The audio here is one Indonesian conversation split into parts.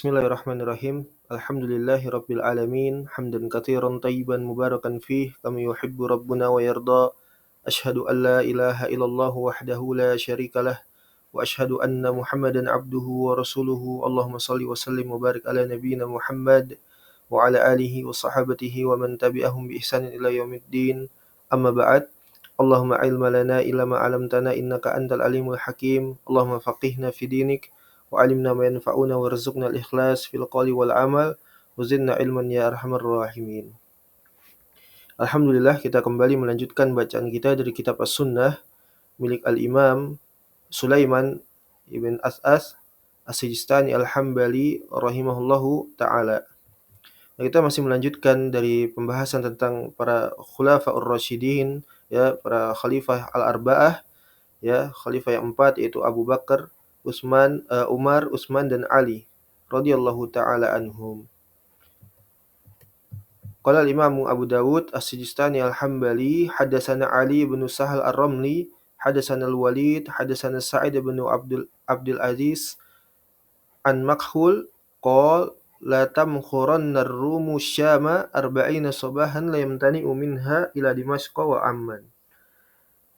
Bismillahirrahmanirrahim. Alhamdulillahirabbil alamin, hamdan katsiran tayyiban mubarakan fih, kama yuhibbu rabbuna wa yarda. Asyhadu an la ilaha illallah wahdahu la syarikalah wa asyhadu anna Muhammadan abduhu wa rasuluhu. Allahumma shalli wa sallim wa barik ala nabiyyina Muhammad wa ala alihi wa sahabatihi wa man tabi'ahum bi ihsanin ila yaumiddin. Amma ba'd. Allahumma ilma lana illa ma 'allamtana innaka antal alimul hakim. Allahumma faqihna fi dinik wa 'allimna ma yanfa'una warzuqna al-ikhlas fil qawli wal amal wa zidna ilman ya arhamar rahimin. Alhamdulillah, kita kembali melanjutkan bacaan kita dari kitab As-Sunnah milik Al-Imam Sulaiman ibn As'as As-Sijistani Al-Hambali rahimahullahu ta'ala. Nah, kita masih melanjutkan dari pembahasan tentang para khulafa'ur rasyidin, ya, para khalifah al-arba'ah, ya, khalifah yang empat yaitu Abu Bakar, Umar, Utsman dan Ali radhiyallahu taala anhum. Qala al-Imam Abu Dawud As-Sijistani Al-Hambali, hadatsana Ali bin Sahal Ar-Ramli, hadatsana Al-Walid, hadatsana Sa'id bin Abdul Aziz an Makhul qala la tamkhuranna ar-rumu syama 40 sabahan la yamtani'u minha ila Dimashq wa Amman.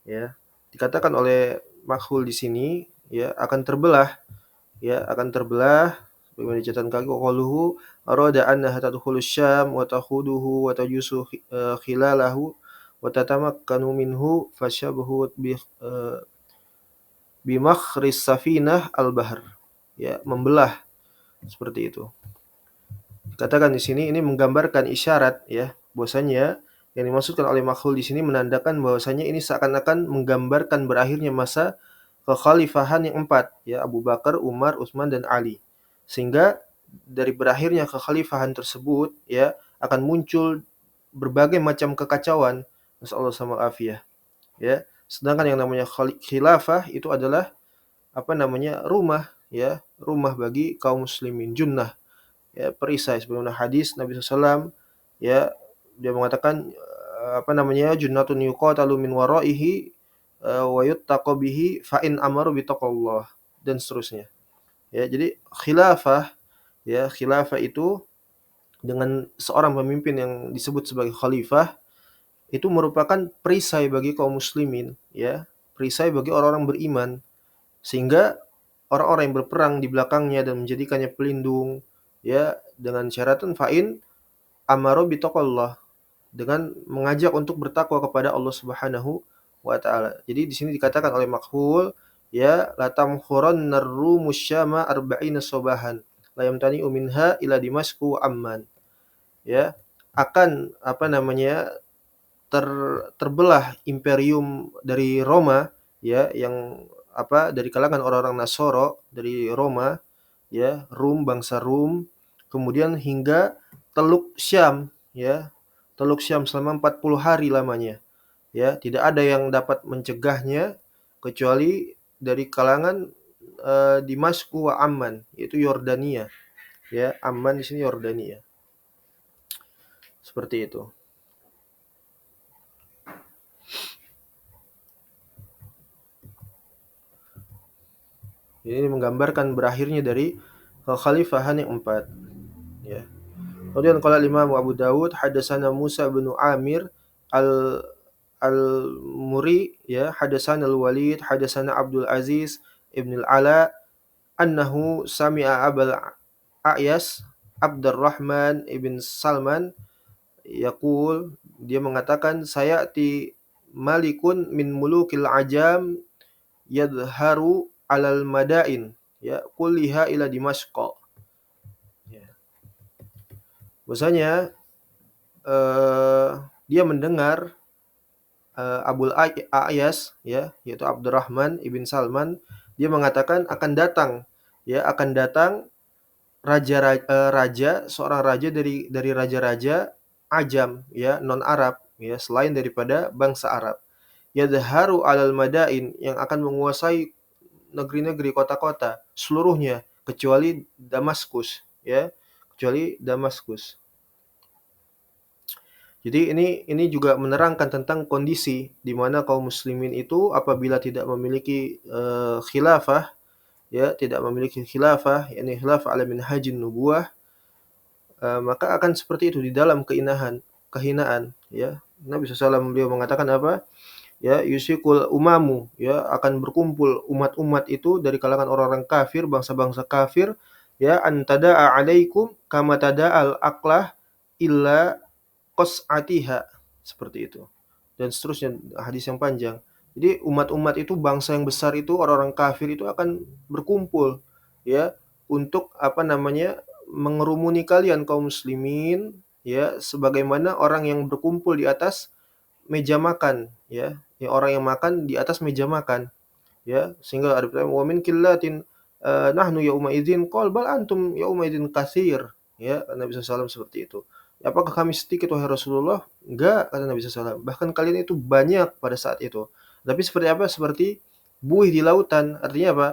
Ya, dikatakan oleh Makhul di sini, ya, akan terbelah sebagaimana dicatatkan kaki qauluhu arada annaha tadkhulu syam wa takhuduhu wa tajusu khilalahu wa tatamakkanu minhu fasyabahu bi makhris safinah al-bahr, ya, membelah seperti itu. Dikatakan di sini ini menggambarkan isyarat, ya, bahwasanya yang dimaksudkan oleh Makhul di sini menandakan bahwasanya ini seakan-akan menggambarkan berakhirnya masa kekhalifahan yang empat, ya, Abu Bakar, Umar, Utsman dan Ali. Sehingga dari berakhirnya kekhalifahan tersebut, ya, akan muncul berbagai macam kekacauan, nasallahu sama afiyah, ya. Sedangkan yang namanya khilafah itu adalah rumah, ya, rumah bagi kaum muslimin, junnah, ya, perisai sebagaimana hadis Nabi SAW, ya, dia mengatakan junnatun yuqatalu min waraihi wa yuttaqu bihi fa in amaru bi taqwallah, dan seterusnya. Ya, jadi khilafah itu dengan seorang pemimpin yang disebut sebagai khalifah itu merupakan perisai bagi kaum muslimin, ya, perisai bagi orang-orang beriman, sehingga orang-orang yang berperang di belakangnya dan menjadikannya pelindung, ya, dengan syaratan fa'in amaru bi taqwallah, dengan mengajak untuk bertakwa kepada Allah Subhanahu wa taala. Jadi di sini dikatakan oleh Makhul, ya, la tamkhuranna ar-rumu syama 40 sabahan la yamtani'u minha ila Dimashq wa Amman. Ya, akan terbelah imperium dari Roma, ya, yang dari kalangan orang-orang Nasoro dari Roma, ya, bangsa Rum, kemudian hingga Teluk Syam, ya, Teluk Syam selama 40 hari lamanya, ya, tidak ada yang dapat mencegahnya kecuali dari kalangan Dimashq wa Amman, yaitu Yordania, ya, Amman di sini Yordania. Seperti itu. Ini menggambarkan berakhirnya dari kekhalifahan yang empat, ya. Kemudian qala Imam Abu Dawud hadatsana Musa bin Amir al-Muri, ya, hadatsana al-Walid hadatsana Abdul Aziz ibn al-Ala annahu sami'a Abul A'yas Abdurrahman ibn Salman yaqul, dia mengatakan sayati malikun min mulukil ajam yadharu alal madain, ya, kulliha ila Dimashq. Ya. Bahwasanya dia mendengar Abul A'yas, ya, yaitu Abdurrahman ibn Salman, dia mengatakan akan datang seorang raja dari raja-raja Ajam, ya, non Arab, ya, selain daripada bangsa Arab. Yadharu alal madain, yang akan menguasai negeri-negeri, kota-kota seluruhnya kecuali Damaskus, ya, kecuali Damaskus. Jadi ini juga menerangkan tentang kondisi di mana kaum muslimin itu apabila tidak memiliki khilafah, ya, tidak memiliki khilafah, yakni khilafah ala minhajin nubuwah, maka akan seperti itu di dalam kehinaan, ya. Nabi SAW beliau mengatakan apa? Ya, yusikul umamu, ya, akan berkumpul umat-umat itu dari kalangan orang-orang kafir, bangsa-bangsa kafir, ya, antada'a alaikum kama tada'al aqlah illa qas'atiha, seperti itu. Dan seterusnya, hadis yang panjang. Jadi umat-umat itu, bangsa yang besar itu, orang-orang kafir itu akan berkumpul, ya, untuk apa namanya, mengerumuni kalian kaum muslimin, ya, sebagaimana orang yang berkumpul di atas meja makan, ya. Ya, orang yang makan di atas meja makan, ya. Sehingga ada pertanyaan, wa min qillatin nahnu yauma idzin qal bal antum yauma idzin katsir, ya. Nabi SAW seperti itu. Apakah kami sedikit wahai Rasulullah? Enggak, kata Nabi SAW. Bahkan kalian itu banyak pada saat itu. Tapi seperti apa? Seperti buih di lautan. Artinya apa?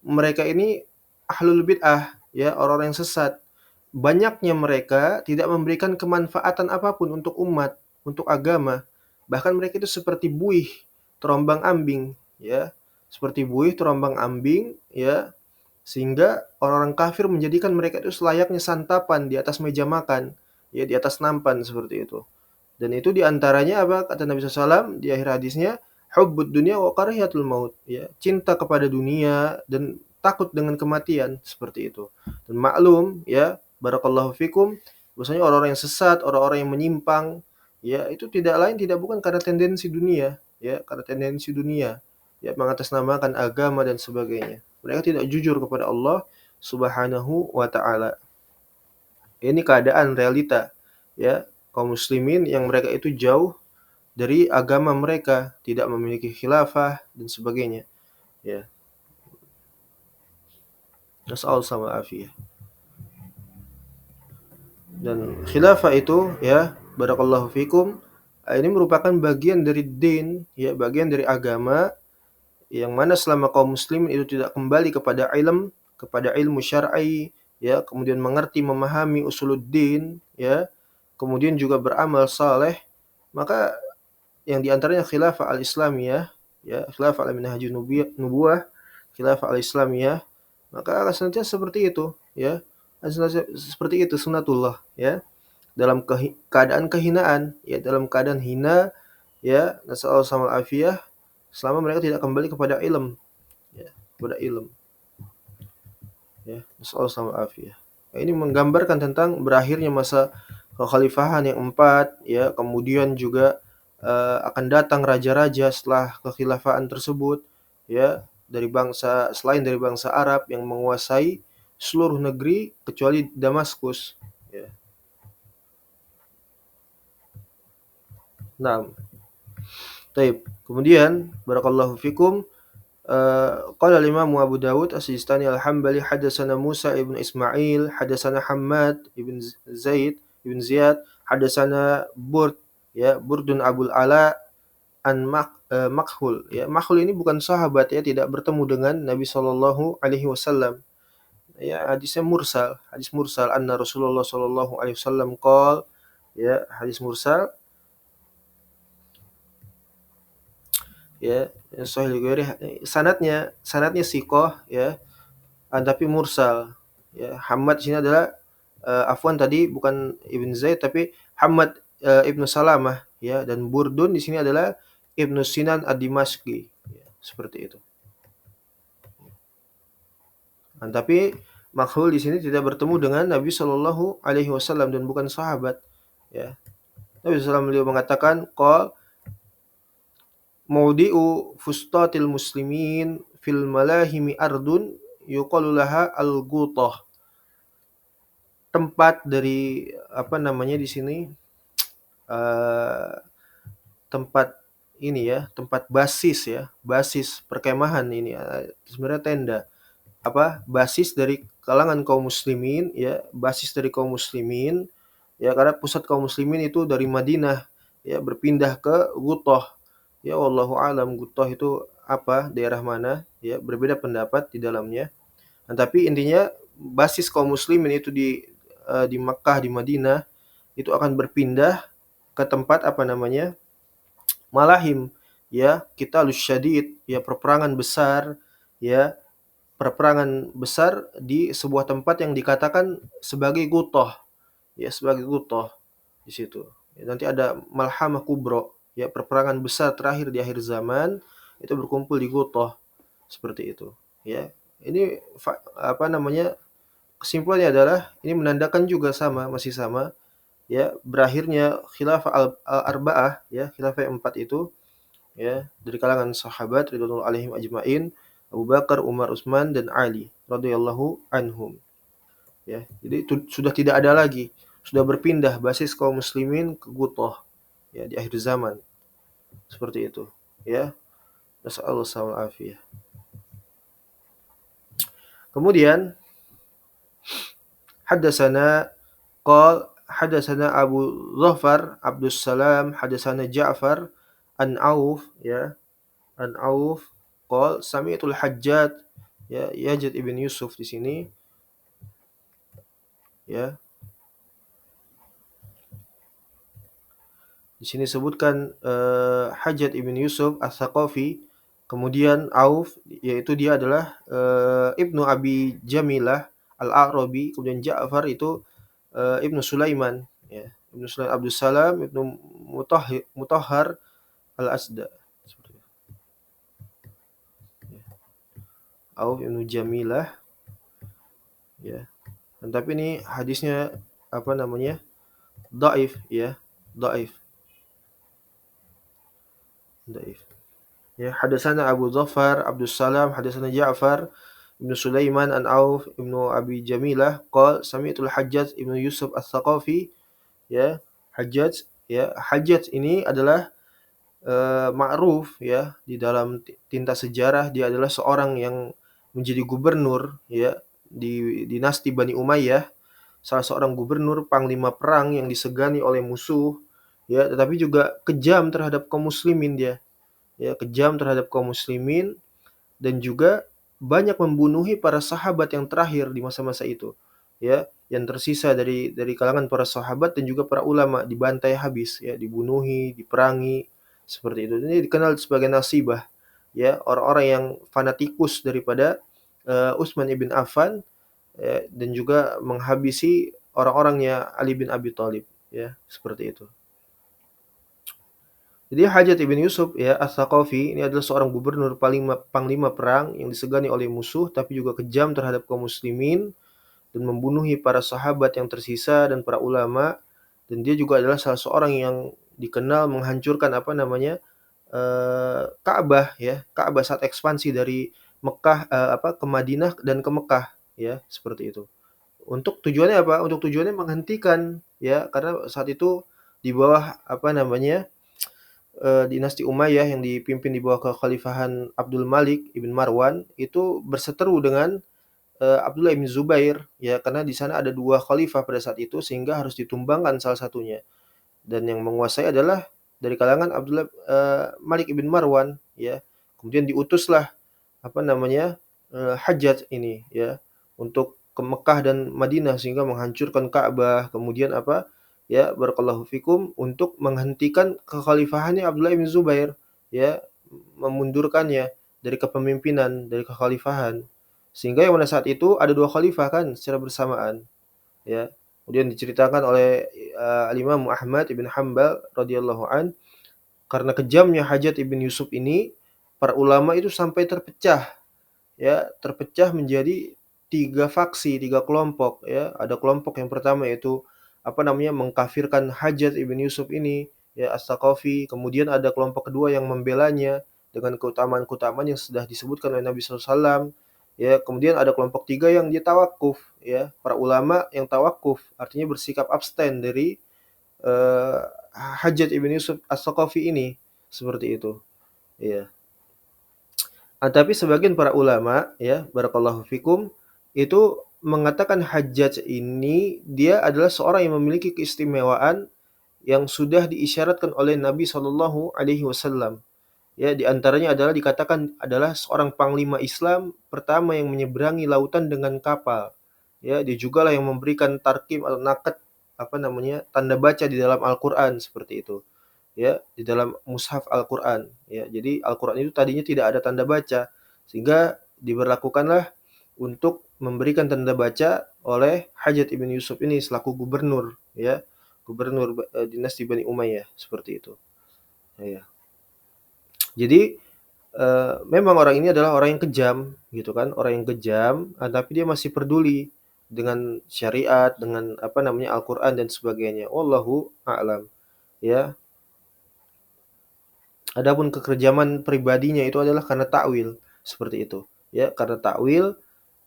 Mereka ini ahlul bid'ah, ya, orang-orang yang sesat. Banyaknya mereka tidak memberikan kemanfaatan apapun untuk umat, untuk agama. Bahkan mereka itu seperti buih terombang-ambing, ya. Seperti buih terombang-ambing, ya. Sehingga orang-orang kafir menjadikan mereka itu selayaknya santapan di atas meja makan, ya, di atas nampan seperti itu. Dan itu diantaranya apa? Kata Nabi SAW di akhir hadisnya, hubbud dunya wa karahiyatul maut, ya. Cinta kepada dunia dan takut dengan kematian, seperti itu. Dan maklum, ya, barakallahu fikum, bahwasanya orang-orang yang sesat, orang-orang yang menyimpang, ya, itu tidak lain tidak bukan karena tendensi dunia, ya, karena tendensi dunia, ya, mengatasnamakan agama dan sebagainya. Mereka tidak jujur kepada Allah Subhanahu wa taala. Ini keadaan realita, ya, kaum muslimin yang mereka itu jauh dari agama mereka, tidak memiliki khilafah dan sebagainya, ya. Nas'al sama afiyah. Dan khilafah itu, ya, barakallahu fikum, ini merupakan bagian dari din, ya, bagian dari agama yang mana selama kaum muslimin itu tidak kembali kepada ilmu syar'i, ya, kemudian mengerti memahami usuluddin, ya, kemudian juga beramal saleh, maka yang diantaranya khilafah al-islamiyah, ya, khilafah al-minhajun nubuwah, khilafah al-islamiyah, maka akan senantiasa seperti itu, ya, akan senantiasa seperti itu sunnatullah, ya, dalam keadaan kehinaan, ya, dalam keadaan hina, ya, nasallahu samal afiyah, selama mereka tidak kembali kepada ilm, ya, kepada ilm, ya, nasallahu samal afiyah. Nah, ini menggambarkan tentang berakhirnya masa kekhalifahan yang 4, ya, kemudian juga akan datang raja-raja setelah kekhilafahan tersebut, ya, dari bangsa selain dari bangsa Arab yang menguasai seluruh negeri kecuali Damaskus, ya. Nah, taib. Kemudian barakallahu fikum, qala al-Imam Abu Dawud As-Sijistani Al-Hambali hadatsana Musa ibn Ismail hadatsana Hammad ibn Zaid ibn Ziyad hadatsana Burd, ya, Burdun Abul Ala an Makhul, ya. Makhul ini bukan sahabat, ya, tidak bertemu dengan Nabi sallallahu alaihi wasallam. Ya, hadis mursal anna Rasulullah sallallahu alaihi wasallam qol, ya, hadis mursal, ya, sahih Bukhari, sanadnya siqah, ya, tapi mursal, ya. Hammad sini adalah afwan tadi bukan Ibn Zaid tapi Hammad Ibnu Salamah, ya, dan Burdun di sini adalah Ibnu Sinan Ad-Dimashqi, ya, seperti itu. Tapi Makhul di sini tidak bertemu dengan Nabi Shallallahu alaihi wasallam dan bukan sahabat, ya. Nabi SAW beliau mengatakan qol maudi'u fustatil muslimin fil malahimi ardun yuqalu laha al-Ghutah. Tempat dari apa namanya di sini, uh, tempat ini, ya, tempat basis, ya, basis perkemahan ini, sebenarnya tenda, apa, basis dari kalangan kaum muslimin, ya, basis dari kaum muslimin, ya, karena pusat kaum muslimin itu dari Madinah, ya, berpindah ke Ghutah, ya, wallahu alam Ghutah itu apa, daerah mana, ya, berbeda pendapat di dalamnya. Tapi intinya basis kaum muslimin itu di Makkah, di Madinah, itu akan berpindah ke tempat apa namanya, Malahim, ya, qitalus syadid, ya, peperangan besar, ya, perperangan besar di sebuah tempat yang dikatakan sebagai Gutoh, ya sebagai Gutoh di situ. Ya, nanti ada Malhamah Kubro, ya perperangan besar terakhir di akhir zaman itu berkumpul di Gutoh seperti itu. Ya, ini apa namanya, kesimpulannya adalah ini menandakan juga sama, masih sama, ya berakhirnya khilafah al-arba'ah, ya khilafah yang empat itu, ya dari kalangan sahabat ridwanullah alaihim ajmain, Abu Bakar, Umar, Utsman dan Ali radhiyallahu anhum. Ya, jadi itu sudah tidak ada lagi, sudah berpindah basis kaum muslimin ke Gutoh, ya di akhir zaman seperti itu. Ya, nasallahu alaihi. Kemudian haddatsana qal haddatsana Abu Dhafar Abdus Salam haddatsana Ja'far an Auf, ya an Auf qal sami'tul Hajjaj, ya Yazid ibn Yusuf di sini, ya di sini sebutkan Hajjaj ibn Yusuf Ats-Tsaqafi, kemudian Auf yaitu dia adalah Ibnu Abi Jamilah Al-A'rabi, kemudian Ja'far itu Ibnu Sulaiman, ya Ibnu Sulaiman Abdus Salam Ibnu Mutahhar Al-Asda seperti itu. Ya. Auf Ibnu Jamilah, ya. Tapi ini hadisnya apa namanya? Dhaif, ya. Dhaif. Dhaif. Ya, hadatsana Abu Dhafar Abdus Salam hadatsana Ja'far Ibnu Sulaiman an Auf Ibnu Abi Jamilah qala sami'tul Hajjaj Ibnu Yusuf Ats-Tsaqafi, ya Hajjaj, ya Hajjaj ini adalah ma'ruf, ya di dalam tinta sejarah dia adalah seorang yang menjadi gubernur, ya di dinasti Bani Umayyah, salah seorang gubernur panglima perang yang disegani oleh musuh, ya tetapi juga kejam terhadap kaum muslimin dia, ya kejam terhadap kaum muslimin dan juga banyak membunuhi para sahabat yang terakhir di masa-masa itu, ya yang tersisa dari kalangan para sahabat dan juga para ulama dibantai habis, ya dibunuhi, diperangi seperti itu. Ini dikenal sebagai nasibah, ya orang-orang yang fanatikus daripada Utsman ibn Affan, ya, dan juga menghabisi orang-orangnya Ali bin Abi Thalib, ya seperti itu. Jadi Hajjaj ibn Yusuf, ya Ats-Tsaqafi ini adalah seorang gubernur panglima perang yang disegani oleh musuh tapi juga kejam terhadap kaum muslimin dan membunuhi para sahabat yang tersisa dan para ulama, dan dia juga adalah salah seorang yang dikenal menghancurkan apa namanya Ka'bah, ya Ka'bah saat ekspansi dari Mekah ke Madinah dan ke Mekah, ya seperti itu. Untuk tujuannya apa? Untuk tujuannya menghentikan, ya karena saat itu di bawah apa namanya dinasti Umayyah yang dipimpin di bawah kekhalifahan Abdul Malik ibn Marwan itu berseteru dengan Abdullah bin Zubair, ya karena di sana ada dua khalifah pada saat itu sehingga harus ditumbangkan salah satunya, dan yang menguasai adalah dari kalangan Abdullah Malik ibn Marwan, ya kemudian diutuslah apa namanya Hajjaj ini, ya untuk ke Mekah dan Madinah sehingga menghancurkan Ka'bah, kemudian apa, ya barakallahu fikum, untuk menghentikan kekhalifahannya Abdullah bin Zubair, ya memundurkannya dari kepemimpinan, dari kekhalifahan. Sehingga yang pada saat itu ada dua khalifah kan secara bersamaan, ya. Kemudian diceritakan oleh Al-Imam Ahmad ibn Hanbal radhiyallahu an, karena kejamnya Hajjaj ibn Yusuf ini, para ulama itu sampai terpecah, ya terpecah menjadi tiga faksi, tiga kelompok, ya ada kelompok yang pertama yaitu apa namanya mengkafirkan Hajjaj ibn Yusuf ini, ya Ats-Tsaqafi, kemudian ada kelompok kedua yang membelanya dengan keutamaan-keutamaan yang sudah disebutkan oleh Nabi SAW, ya kemudian ada kelompok tiga yang dia tawakuf, ya para ulama yang tawakuf artinya bersikap abstain dari eh, Hajjaj ibn Yusuf Ats-Tsaqafi ini seperti itu, ya. Tapi sebagian para ulama, ya barakallahu fikum, itu mengatakan Hajjaj ini dia adalah seorang yang memiliki keistimewaan yang sudah diisyaratkan oleh Nabi Shallallahu alaihi wasallam. Ya, di antaranya adalah dikatakan adalah seorang panglima Islam pertama yang menyeberangi lautan dengan kapal. Ya, dia jugalah yang memberikan tarkim atau nakat apa namanya tanda baca di dalam Al-Qur'an seperti itu. Ya, di dalam mushaf Al-Qur'an, ya. Jadi Al-Qur'an itu tadinya tidak ada tanda baca, sehingga diberlakukanlah untuk memberikan tanda baca oleh Hajjaj ibn Yusuf ini selaku gubernur, ya, gubernur dinasti Bani Umayyah seperti itu. Ya. Jadi memang orang ini adalah orang yang kejam, gitu kan, orang yang kejam, tapi dia masih peduli dengan syariat, dengan apa namanya Al-Quran dan sebagainya. Wallahu a'lam. Ya, adapun kekejaman pribadinya itu adalah karena takwil seperti itu. Ya, karena takwil.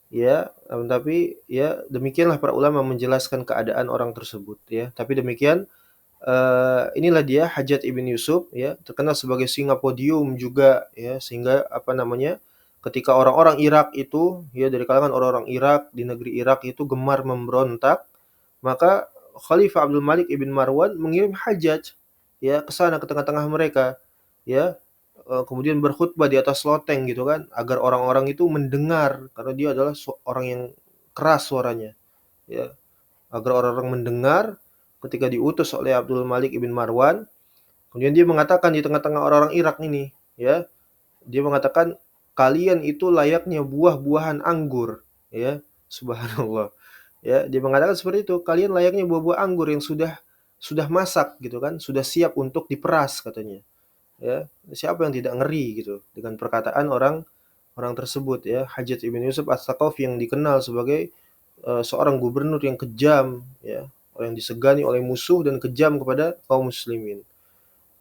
Ya, tapi ya demikianlah para ulama menjelaskan keadaan orang tersebut ya. Tapi demikian inilah dia Hajjaj ibn Yusuf ya, terkenal sebagai singa podium juga ya, sehingga apa namanya, ketika orang-orang Irak itu ya, dari kalangan orang-orang Irak di negeri Irak itu gemar memberontak, maka Khalifah Abdul Malik ibn Marwan mengirim Hajjaj ya ke sana, ke tengah-tengah mereka ya, kemudian berkhutbah di atas loteng gitu kan, agar orang-orang itu mendengar karena dia adalah orang yang keras suaranya ya, agar orang-orang mendengar ketika diutus oleh Abdul Malik ibn Marwan. Kemudian dia mengatakan di tengah-tengah orang-orang Irak ini ya, dia mengatakan kalian itu layaknya buah-buahan anggur ya, subhanallah. Ya, dia mengatakan seperti itu, kalian layaknya buah-buah anggur yang sudah masak gitu kan, sudah siap untuk diperas katanya. Ya, siapa yang tidak ngeri gitu dengan perkataan orang orang tersebut ya, Hajjaj ibn Yusuf As-Saqafi yang dikenal sebagai seorang gubernur yang kejam ya, orang yang disegani oleh musuh dan kejam kepada kaum muslimin.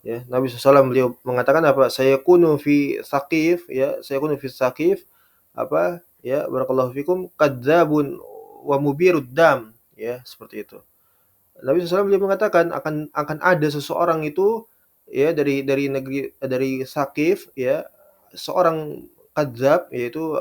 Ya, Nabi SAW beliau mengatakan apa? Saya kunu fi Saqif ya, saya kunu fi Saqif apa ya, barakallahu fikum kadzabun wa mubirud dam ya, seperti itu. Nabi SAW beliau mengatakan akan ada seseorang itu ya, dari Saqif ya, seorang kadzab, yaitu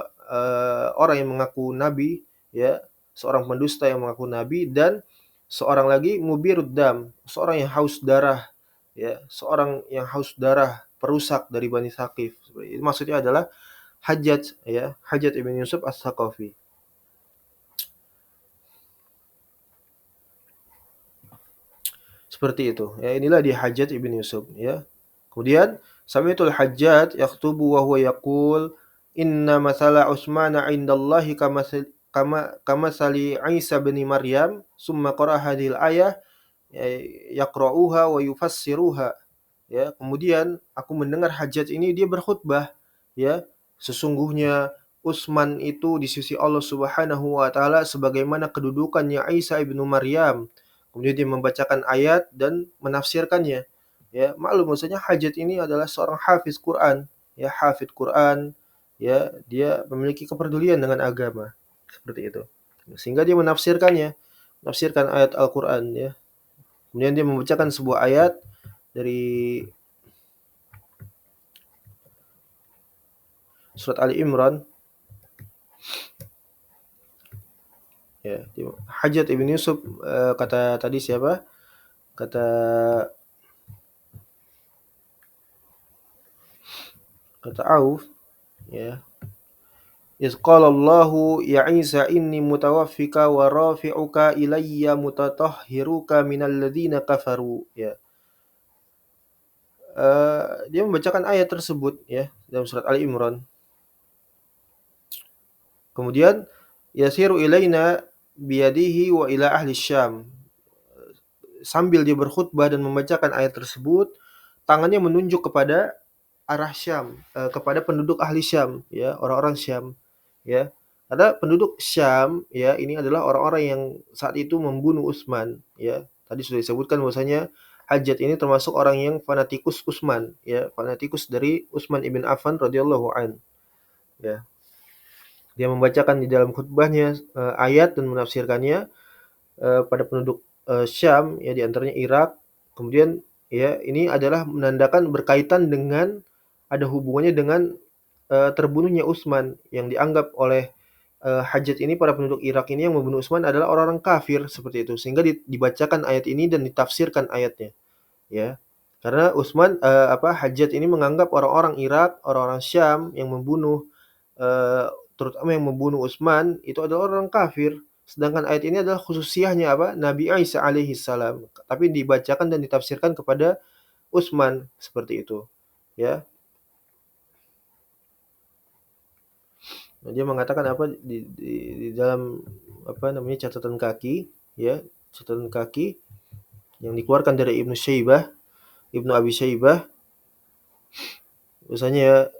orang yang mengaku nabi ya, seorang pendusta yang mengaku nabi, dan seorang lagi mubirud dam, seorang yang haus darah ya, seorang yang haus darah, perusak dari Bani Saqif. Maksudnya adalah Hajjaj ya, Hajjaj ibn Yusuf As-Saqafi. Seperti itu. Ya, inilah dia Hajjaj ibn Yusuf ya. Kemudian sami'tul Hajjaj yaktubu wa huwa yaqul inna masala Utsmana 'indallahi kama sali Isa bin Maryam summa qara hadhil ayah yaqra'uha wa yufassiruha. Ya, kemudian aku mendengar Hajjaj ini dia berkhutbah ya, sesungguhnya Utsman itu di sisi Allah Subhanahu wa taala sebagaimana kedudukannya Isa ibnu Maryam. Kemudian dia membacakan ayat dan menafsirkannya. Ya, maklum maksudnya Hajjaj ini adalah seorang hafiz Quran, ya, hafid Quran, ya, dia memiliki kepedulian dengan agama seperti itu. Sehingga dia menafsirkannya, menafsirkan ayat Al-Qur'an ya. Kemudian dia membacakan sebuah ayat dari surat Ali Imran ya. Hajjaj ibn Yusuf kata tadi siapa? Kata Auf ya. Iz qala Allahu ya Isa inni mutawaffika wa rafi'uka ilayya mutatahhiruka minal ladzina kafaru ya. Dia membacakan ayat tersebut ya dalam surat Ali Imran. Kemudian yasiru ilaina biyadihi wa ila ahli Syam. Sambil dia berkhutbah dan membacakan ayat tersebut, tangannya menunjuk kepada arah Syam, kepada penduduk ahli Syam ya, orang-orang Syam ya. Karena penduduk Syam ya, ini adalah orang-orang yang saat itu membunuh Utsman ya. Tadi sudah disebutkan bahwasanya Hajjaj ini termasuk orang yang fanatikus Utsman ya, fanatikus dari Utsman ibn Affan radhiyallahu an ya. Dia membacakan di dalam khutbahnya ayat dan menafsirkannya pada penduduk Syam ya, di antaranya Irak. Kemudian ya, ini adalah menandakan berkaitan dengan, ada hubungannya dengan terbunuhnya Utsman, yang dianggap oleh Hajjaj ini, para penduduk Irak ini yang membunuh Utsman adalah orang-orang kafir seperti itu, sehingga dibacakan ayat ini dan ditafsirkan ayatnya ya. Karena Hajjaj ini menganggap orang-orang Irak, orang-orang Syam yang membunuh terutama yang membunuh Utsman itu adalah orang kafir. Sedangkan ayat ini adalah khususiyahnya apa? Nabi Isa alaihi salam. Tapi dibacakan dan ditafsirkan kepada Utsman seperti itu. Ya. Dia mengatakan apa di dalam apa namanya catatan kaki, ya, catatan kaki yang dikeluarkan dari Ibnu Abi Syaibah, bahwasanya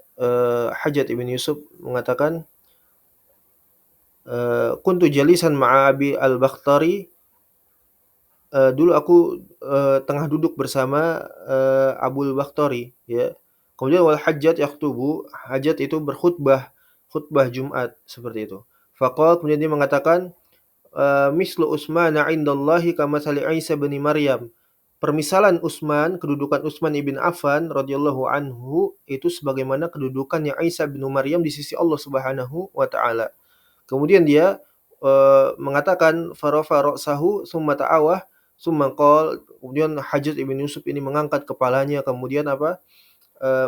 Hajjaj ibn Yusuf mengatakan, kuntu jalisan ma'a Abi al-Bakhtari, dulu aku tengah duduk bersama Abul Bakhtari, ya. Kemudian wal Hajjaj yaktubu, Hajjaj itu berkhutbah, khutbah Jumat seperti itu. Faqala, kemudian dia mengatakan, mislu Utsman 'indallahi kamathali Isa bin Maryam. Permisalan Utsman, kedudukan Utsman ibn Affan radhiyallahu anhu itu sebagaimana kedudukannya Isa bin Maryam di sisi Allah Subhanahu wa taala. Kemudian dia mengatakan farafa ra'sahu tsumma ta'awah tsumma qala, kemudian Hajjaj ibn Yusuf ini mengangkat kepalanya, kemudian apa?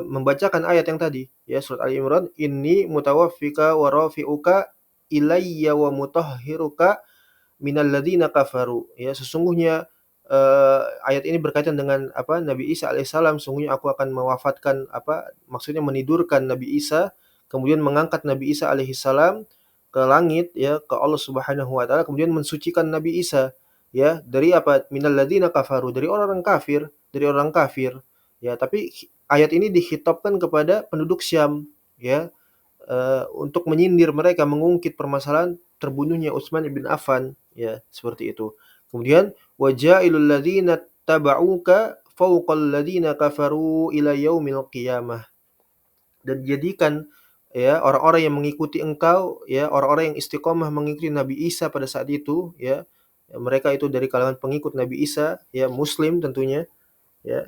Membacakan ayat yang tadi, ya, surat Ali Imran, inni mutawaffika wa rafi'uka ilayya wa mutahhiruka minal ladzina kafaru. Ya, sesungguhnya ayat ini berkaitan dengan apa? Nabi Isa alaihissalam, sungguhnya aku akan mewafatkan apa? Maksudnya menidurkan Nabi Isa, kemudian mengangkat Nabi Isa alaihissalam ke langit, ya, ke Allah Subhanahu wa taala, kemudian mensucikan Nabi Isa, ya, dari apa? Minal ladzina kafaru, dari orang kafir, dari orang kafir. Ya, tapi ayat ini dikhitabkan kepada penduduk Syam, ya, untuk menyindir mereka, mengungkit permasalahan terbunuhnya Utsman bin Affan, ya, seperti itu. Kemudian wajailul ladzina tabauka fawqal ladzina kafaru ila yaumil qiyamah. Dan jadikan, ya, orang-orang yang mengikuti engkau, ya, orang-orang yang istiqomah mengikuti Nabi Isa pada saat itu, ya, mereka itu dari kalangan pengikut Nabi Isa, ya, muslim tentunya, ya,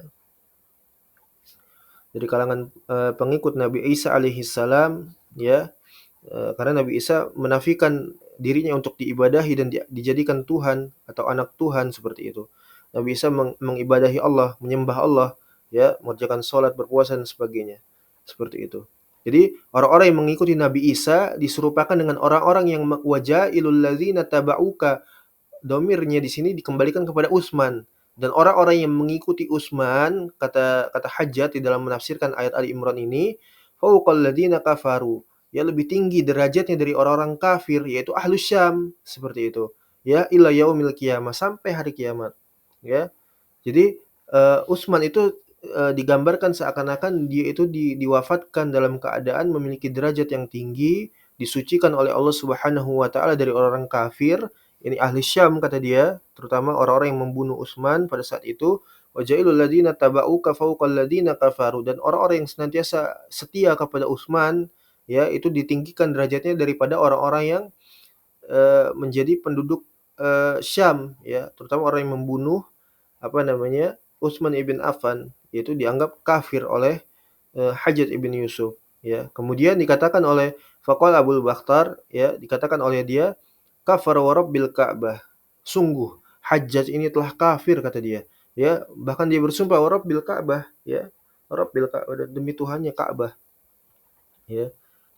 dari kalangan pengikut Nabi Isa alaihi salam, ya. Karena Nabi Isa menafikan dirinya untuk diibadahi dan dijadikan Tuhan atau anak Tuhan seperti itu. Nabi Isa mengibadahi Allah, menyembah Allah, ya, mengerjakan sholat, berpuasa dan sebagainya. Seperti itu. Jadi orang-orang yang mengikuti Nabi Isa diserupakan dengan orang-orang yang wajailul ladzina tabauka. Domirnya di sini dikembalikan kepada Utsman, dan orang-orang yang mengikuti Utsman, kata kata Hajjaj di dalam menafsirkan ayat Ali Imran ini, fauqal ladzina kafaru, ya, lebih tinggi derajatnya dari orang-orang kafir, yaitu ahlus Syam, seperti itu, ya, ila yaumil qiyamah, sampai hari kiamat, ya. Jadi Utsman itu digambarkan seakan-akan dia itu diwafatkan dalam keadaan memiliki derajat yang tinggi, disucikan oleh Allah Subhanahu wa taala dari orang-orang kafir, ini ahli Syam kata dia, terutama orang-orang yang membunuh Utsman pada saat itu. Wajailul ladzina tabauka fawqal ladzina kafaru, dan orang-orang yang senantiasa setia kepada Utsman, ya, itu ditinggikan derajatnya daripada orang-orang yang menjadi penduduk Syam, ya, terutama orang yang membunuh apa namanya Utsman ibn Affan, yaitu dianggap kafir oleh Hajjaj ibn Yusuf, ya. Kemudian dikatakan oleh faqala Abul Bakhtar, ya, dikatakan oleh dia, kafara wa rabbil Ka'bah. Sungguh Hajjaj ini telah kafir kata dia. Ya, bahkan dia bersumpah wa rabbil Ka'bah, ya. Rabbil Ka'bah, demi Tuhannya Ka'bah, ya.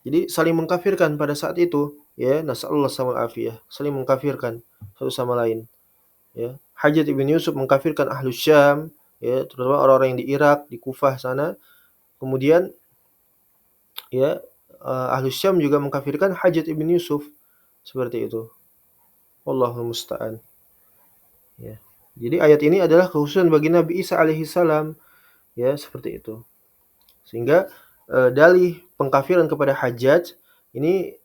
Jadi saling mengkafirkan pada saat itu, ya, nasallallahu samal afiyah, saling mengkafirkan satu sama lain, ya. Hajjaj ibn Yusuf mengkafirkan Ahlus Syam, ya, terutama orang-orang yang di Irak, di Kufah sana. Kemudian, ya, Ahlus Syam juga mengkafirkan Hajjaj ibn Yusuf, seperti itu. Wallahul musta'an. Ya. Jadi ayat ini adalah khususan bagi Nabi Isa alaihi salam, ya, seperti itu. Sehingga dalih pengkafiran kepada Hajjaj ini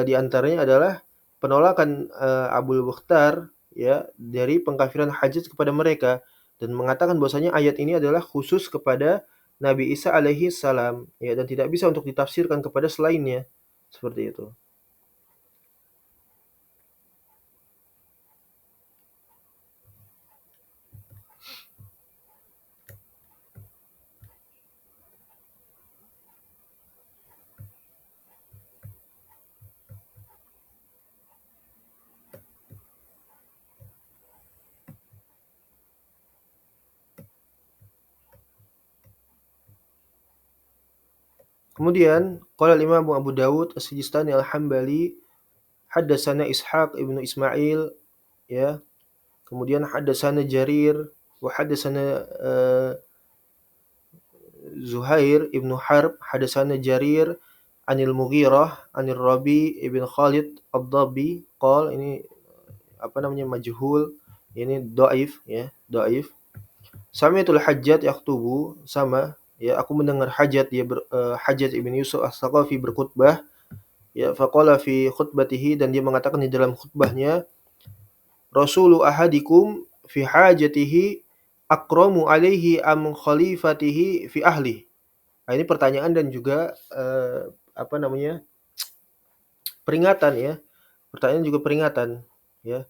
di antaranya adalah penolakan Abul Bakhtar, ya, dari pengkafiran Hajjaj kepada mereka, dan mengatakan bahwasanya ayat ini adalah khusus kepada Nabi Isa alaihi salam, ya, dan tidak bisa untuk ditafsirkan kepada selainnya, seperti itu. Kemudian qala Imam Abu Dawud As-Sijistani Al-Hambali, haddatsana Ishaq ibnu Ismail, ya. Kemudian haddatsana Jarir wa haddatsana Zuhair ibnu Harb, haddatsana Jarir Anil Mughirah, Anil Rabi ibn Khalid Ad-Dabbi, ini apa namanya majhul, ini dhaif ya, dhaif. Sami'tul Hajjaj yaktubu, sama ya, aku mendengar Hajjaj Hajjaj ibn Yusuf As-Saqafi berkhutbah ya, faqala fi khutbatihi, dan dia mengatakan di dalam khutbahnya, Rasulu ahadikum fi hajatihi akramu alaihi am khalifatihi fi ahli. Nah, ini pertanyaan dan juga apa namanya peringatan ya. Pertanyaan juga peringatan ya.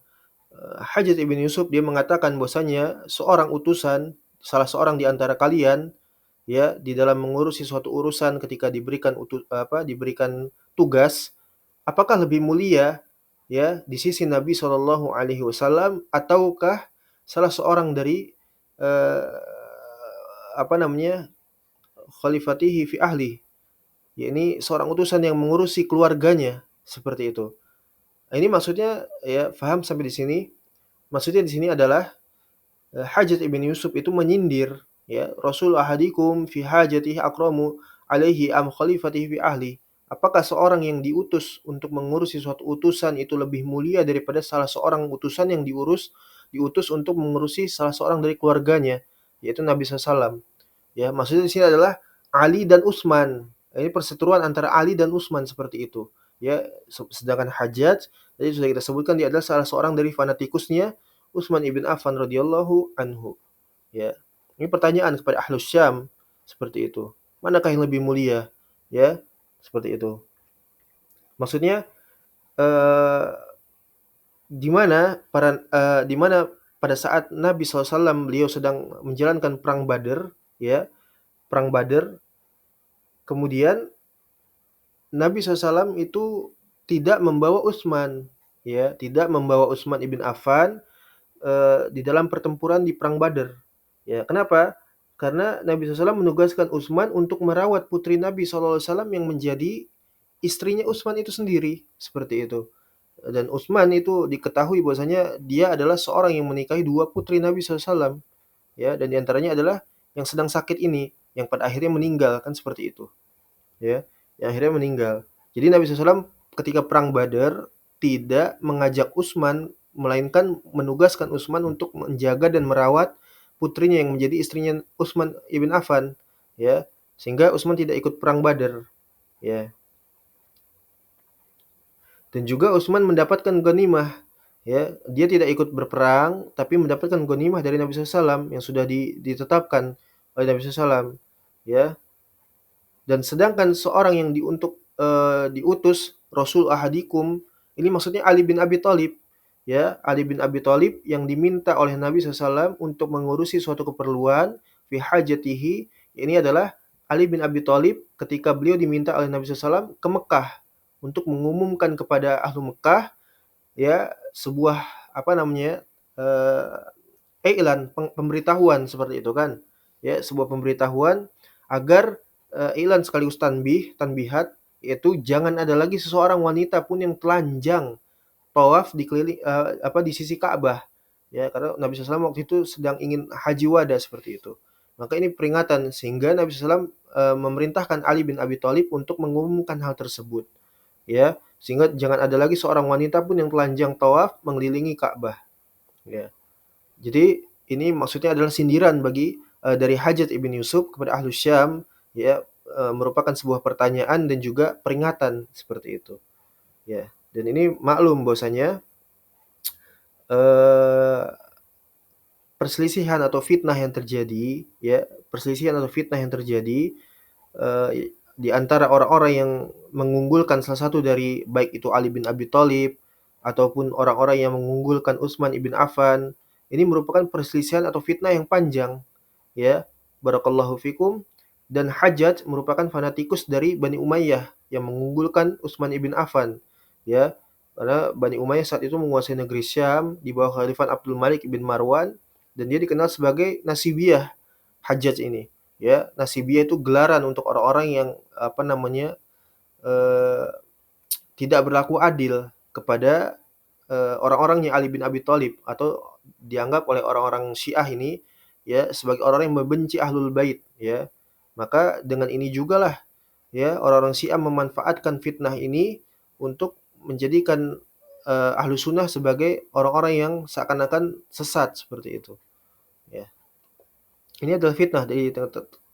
Hajjaj ibn Yusuf dia mengatakan bahwasanya seorang utusan, salah seorang di antara kalian ya, di dalam mengurusi suatu urusan ketika diberikan tugas, apakah lebih mulia ya di sisi Nabi Shallallahu alaihi wasallam, ataukah salah seorang dari eh, apa namanya khalifatihi fi ahli, yakni seorang utusan yang mengurusi keluarganya, seperti itu. Nah, ini maksudnya ya, faham sampai di sini? Maksudnya di sini adalah Hajjaj ibn Yusuf itu menyindir ya, Rasul ahadikum fi hajatihi akramu alaihi am khalifatihi fi ahli. Apakah seorang yang diutus untuk mengurusi suatu utusan itu lebih mulia daripada salah seorang utusan yang diutus untuk mengurusi salah seorang dari keluarganya, yaitu Nabi SAW. Ya, maksudnya di sini adalah Ali dan Utsman. Ini perseteruan antara Ali dan Utsman seperti itu. Ya, sedangkan Hajjaj tadi sudah kita sebutkan, dia adalah salah seorang dari fanatikusnya Utsman ibn Affan radhiyallahu anhu. Ya. Ini pertanyaan kepada Ahlus Syam seperti itu. Manakah yang lebih mulia? Ya, seperti itu. Maksudnya eh, di mana pada saat Nabi SAW beliau sedang menjalankan perang Badar, ya, perang Badar, kemudian Nabi SAW itu tidak membawa Utsman, ya, tidak membawa Utsman ibn Affan di dalam pertempuran di perang Badar. Ya, kenapa? Karena Nabi SAW menugaskan Utsman untuk merawat putri Nabi SAW yang menjadi istrinya Utsman itu sendiri, seperti itu. Dan Utsman itu diketahui bahwasanya dia adalah seorang yang menikahi dua putri Nabi SAW, ya, dan diantaranya adalah yang sedang sakit ini, yang pada akhirnya meninggal, kan seperti itu, ya, yang akhirnya meninggal. Jadi Nabi SAW ketika perang Badar tidak mengajak Utsman, melainkan menugaskan Utsman untuk menjaga dan merawat putrinya yang menjadi istrinya Utsman ibn Affan, ya, sehingga Utsman tidak ikut perang Badar, ya. Dan juga Utsman mendapatkan ghanimah, ya, dia tidak ikut berperang tapi mendapatkan ghanimah dari Nabi SAW yang sudah ditetapkan oleh Nabi SAW, ya. Dan sedangkan seorang yang diutus Rasul ahadikum, ini maksudnya Ali bin Abi Thalib, ya, Ali bin Abi Thalib yang diminta oleh Nabi SAW untuk mengurusi suatu keperluan fi hajatihi. Ini adalah Ali bin Abi Thalib ketika beliau diminta oleh Nabi SAW ke Mekah untuk mengumumkan kepada ahlu Mekah, ya, sebuah apa namanya iklan, pemberitahuan seperti itu kan, ya, sebuah pemberitahuan agar iklan sekaligus tanbihat, yaitu jangan ada lagi seseorang wanita pun yang telanjang tawaf di sisi Ka'bah, ya, karena Nabi SAW waktu itu sedang ingin haji wada, seperti itu. Maka ini peringatan sehingga Nabi SAW memerintahkan Ali bin Abi Thalib untuk mengumumkan hal tersebut, ya, sehingga jangan ada lagi seorang wanita pun yang telanjang tawaf mengelilingi Ka'bah, ya. Jadi ini maksudnya adalah sindiran bagi dari Hajjaj ibn Yusuf kepada Ahlus Syam, ya, merupakan sebuah pertanyaan dan juga peringatan seperti itu, ya. Dan ini maklum bahwasanya eh, perselisihan atau fitnah yang terjadi, ya, perselisihan atau fitnah yang terjadi eh, di antara orang-orang yang mengunggulkan salah satu dari, baik itu Ali bin Abi Thalib ataupun orang-orang yang mengunggulkan Utsman ibn Affan, ini merupakan perselisihan atau fitnah yang panjang, ya. Barakallahu fikum. Dan Hajjaj merupakan fanatikus dari Bani Umayyah yang mengunggulkan Utsman ibn Affan, ya. Karena Bani Umayyah saat itu menguasai negeri Syam di bawah Khalifah Abdul Malik ibn Marwan, dan dia dikenal sebagai Nasibiyah Hajjaj ini. Ya, Nasibiyah itu gelaran untuk orang-orang yang apa namanya eh, tidak berlaku adil kepada orang-orangnya Ali bin Abi Thalib, atau dianggap oleh orang-orang Syiah ini, ya, sebagai orang yang membenci Ahlul Bait, ya. Maka dengan ini jugalah, ya, orang-orang Syiah memanfaatkan fitnah ini untuk menjadikan ahlu sunnah sebagai orang-orang yang seakan-akan sesat seperti itu. Ya, ini adalah fitnah dari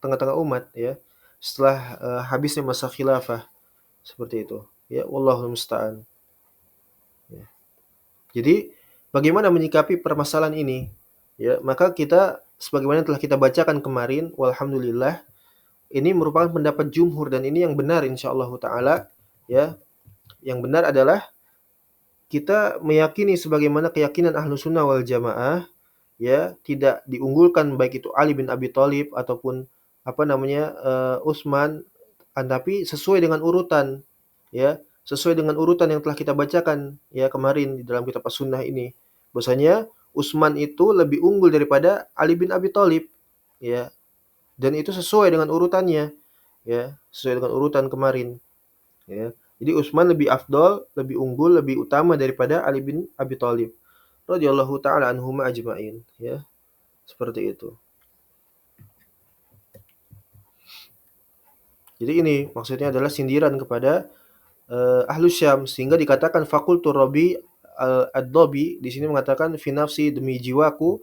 tengah-tengah umat ya. Setelah habisnya masa khilafah seperti itu. Ya, wallahul musta'an. Ya. Jadi bagaimana menyikapi permasalahan ini? Ya, maka kita sebagaimana telah kita bacakan kemarin, walhamdulillah, ini merupakan pendapat jumhur dan ini yang benar insyaallah taala ya. Yang benar adalah kita meyakini sebagaimana keyakinan ahlu sunnah wal jamaah ya, tidak diunggulkan baik itu Ali bin Abi Thalib ataupun apa namanya Utsman, tapi sesuai dengan urutan ya, sesuai dengan urutan yang telah kita bacakan ya kemarin di dalam kitab As-Sunnah ini. Bahwasanya Utsman itu lebih unggul daripada Ali bin Abi Thalib ya, dan itu sesuai dengan urutannya ya, sesuai dengan urutan kemarin ya. Jadi Utsman lebih afdol, lebih unggul, lebih utama daripada Ali bin Abi Thalib radhiyallahu taala anhum ajma'in ya. Seperti itu. Jadi ini maksudnya adalah sindiran kepada Ahlus Syam sehingga dikatakan fakultu Rabi ad-Dabi di sini mengatakan fi nafsi demi jiwaku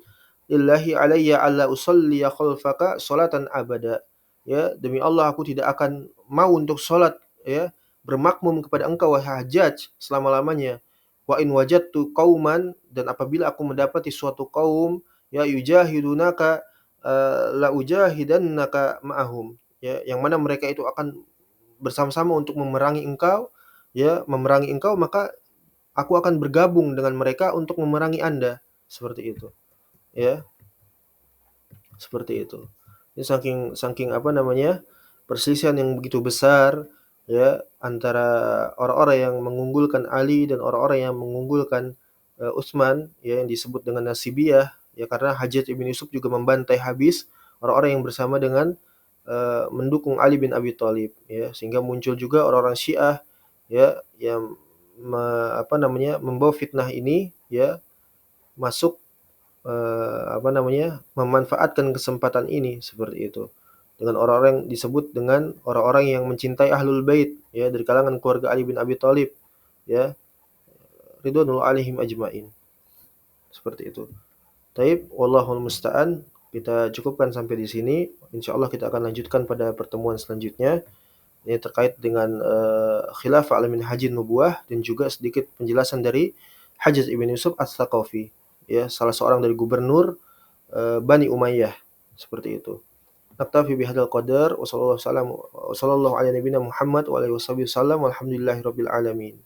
illahi alayya alla usalli khalfaka salatan abada. Ya, demi Allah aku tidak akan mau untuk salat ya bermakmum kepada engkau wahai Hajjaj selama-lamanya. Wa in wajadtu qauman dan apabila aku mendapati suatu kaum ya yujahidunaka la ujahidannaka ma'ahum. Ya, yang mana mereka itu akan bersama-sama untuk memerangi engkau, ya, memerangi engkau, maka aku akan bergabung dengan mereka untuk memerangi Anda. Seperti itu, ya, seperti itu. Ini saking saking apa namanya, perselisihan yang begitu besar, ya, antara orang-orang yang mengunggulkan Ali dan orang-orang yang mengunggulkan Utsman, ya, yang disebut dengan Nasibiyah, ya, karena Hajjaj ibn Yusuf juga membantai habis orang-orang yang bersama dengan mendukung Ali bin Abi Thalib ya, sehingga muncul juga orang-orang Syiah ya yang apa namanya membawa fitnah ini ya masuk apa namanya memanfaatkan kesempatan ini seperti itu dengan orang-orang yang disebut dengan orang-orang yang mencintai Ahlul Bait ya dari kalangan keluarga Ali bin Abi Thalib ya ridwanul alaihim ajmain seperti itu. Taib wallahul musta'an, kita cukupkan sampai di sini. Insyaallah kita akan lanjutkan pada pertemuan selanjutnya. Ini terkait dengan khilafah al Minhajun Nubuwah dan juga sedikit penjelasan dari Hajjaj ibn Yusuf Ats-Tsaqafi. Ya, salah seorang dari gubernur Bani Umayyah seperti itu. Naktafi bihadzal qadar wa sallallahu ala nabiyyina Muhammad wa alihi wasallam walhamdulillahirabbil alamin.